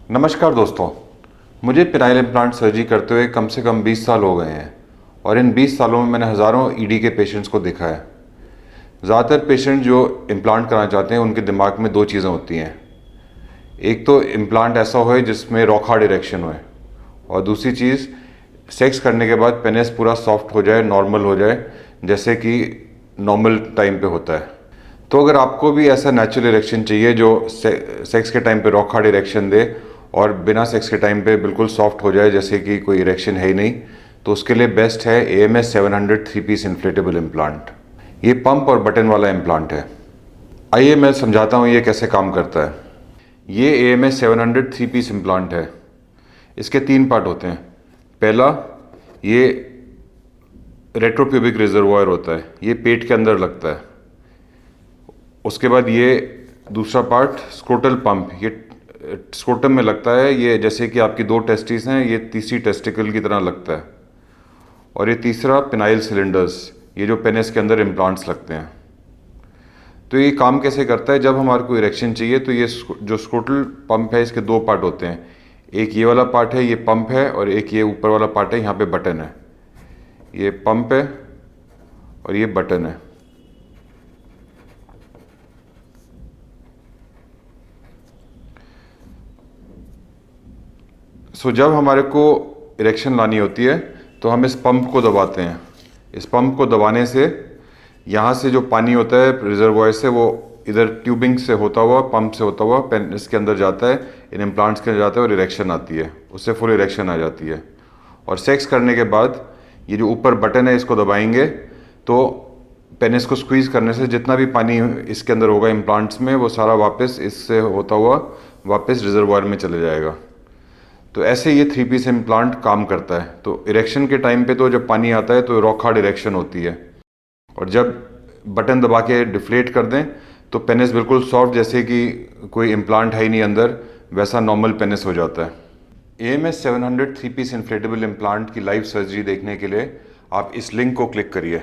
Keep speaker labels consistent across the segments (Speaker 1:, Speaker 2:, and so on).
Speaker 1: नमस्कार दोस्तों, मुझे पेनाइल इम्प्लांट सर्जरी करते हुए कम से कम 20 साल हो गए हैं और इन 20 सालों में मैंने हज़ारों ईडी के पेशेंट्स को देखा है। ज़्यादातर पेशेंट जो इम्प्लांट कराना चाहते हैं उनके दिमाग में दो चीज़ें होती हैं। एक तो इम्प्लांट ऐसा होए जिसमें रॉक हार्ड इरेक्शन होए, और दूसरी चीज़ सेक्स करने के बाद पेनिस पूरा सॉफ्ट हो जाए, नॉर्मल हो जाए, जैसे कि नॉर्मल टाइम पे होता है। तो अगर आपको भी ऐसा नेचुरल इरेक्शन चाहिए जो सेक्स के टाइम पे रॉक हार्ड इरेक्शन दे और बिना सेक्स के टाइम पे बिल्कुल सॉफ्ट हो जाए जैसे कि कोई इरेक्शन है ही नहीं, तो उसके लिए बेस्ट है AMS 700 3 पीस इन्फ्लेटेबल इम्प्लांट। ये पंप और बटन वाला इम्प्लांट है। आइए मैं समझाता हूँ ये कैसे काम करता है। ये AMS 700 3 पीस इम्प्लांट है। इसके 3 पार्ट होते हैं। पहला, ये रेट्रोप्यूबिक रिजर्वॉयर होता है, ये पेट के अंदर लगता है। उसके बाद ये दूसरा पार्ट स्क्रोटल पंप, ये स्क्रोटम में लगता है। ये जैसे कि आपकी 2 टेस्टिस हैं, ये तीसरी टेस्टिकल की तरह लगता है। और ये तीसरा पिनाइल सिलेंडर्स, ये जो पेनिस के अंदर इम्प्लांट्स लगते हैं। तो ये काम कैसे करता है, जब हमारे को इरेक्शन चाहिए तो ये जो स्क्रोटल पंप है इसके 2 पार्ट होते हैं। एक ये वाला पार्ट है, ये पंप है, और एक ये ऊपर वाला पार्ट है, यहाँ पे बटन है। ये पंप है और ये बटन है। जब हमारे को इरेक्शन लानी होती है तो हम इस पंप को दबाते हैं। इस पंप को दबाने से यहाँ से जो पानी होता है रिजर्वॉयर से, वो इधर ट्यूबिंग से होता हुआ, पंप से होता हुआ पेनिस के अंदर जाता है, इन इम्प्लांट्स के अंदर जाता है और इरेक्शन आती है। उससे फुल इरेक्शन आ जाती है। और सेक्स करने के बाद ये जो ऊपर बटन है इसको दबाएंगे तो पेनिस को स्क्वीज़ करने से जितना भी पानी इसके अंदर होगा इम्प्लांट्स में, वो सारा वापस इससे होता हुआ वापस रिजर्वॉयर में चले जाएगा। तो ऐसे ये 3 पीस इम्प्लांट काम करता है। तो इरेक्शन के टाइम पे तो जब पानी आता है तो रॉक हार्ड इरेक्शन होती है, और जब बटन दबा के डिफ्लेट कर दें तो पेनिस बिल्कुल सॉफ्ट, जैसे कि कोई इम्प्लांट है ही नहीं अंदर, वैसा नॉर्मल पेनिस हो जाता है। AMS 700 3 पीस इन्फ्लेटेबल इम्प्लांट की लाइव सर्जरी देखने के लिए आप इस लिंक को क्लिक करिए।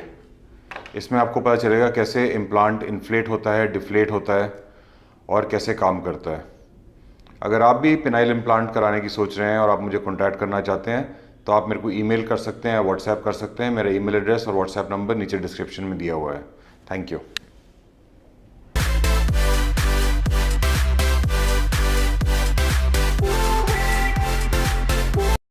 Speaker 1: इसमें आपको पता चलेगा कैसे इम्प्लांट इन्फ्लेट होता है, डिफ्लेट होता है और कैसे काम करता है। अगर आप भी पेनाइल इम्प्लांट कराने की सोच रहे हैं और आप मुझे कॉन्टैक्ट करना चाहते हैं तो आप मेरे को ईमेल कर सकते हैं या व्हाट्सएप कर सकते हैं। मेरा ईमेल एड्रेस और व्हाट्सएप नंबर नीचे डिस्क्रिप्शन में दिया हुआ है। Thank you.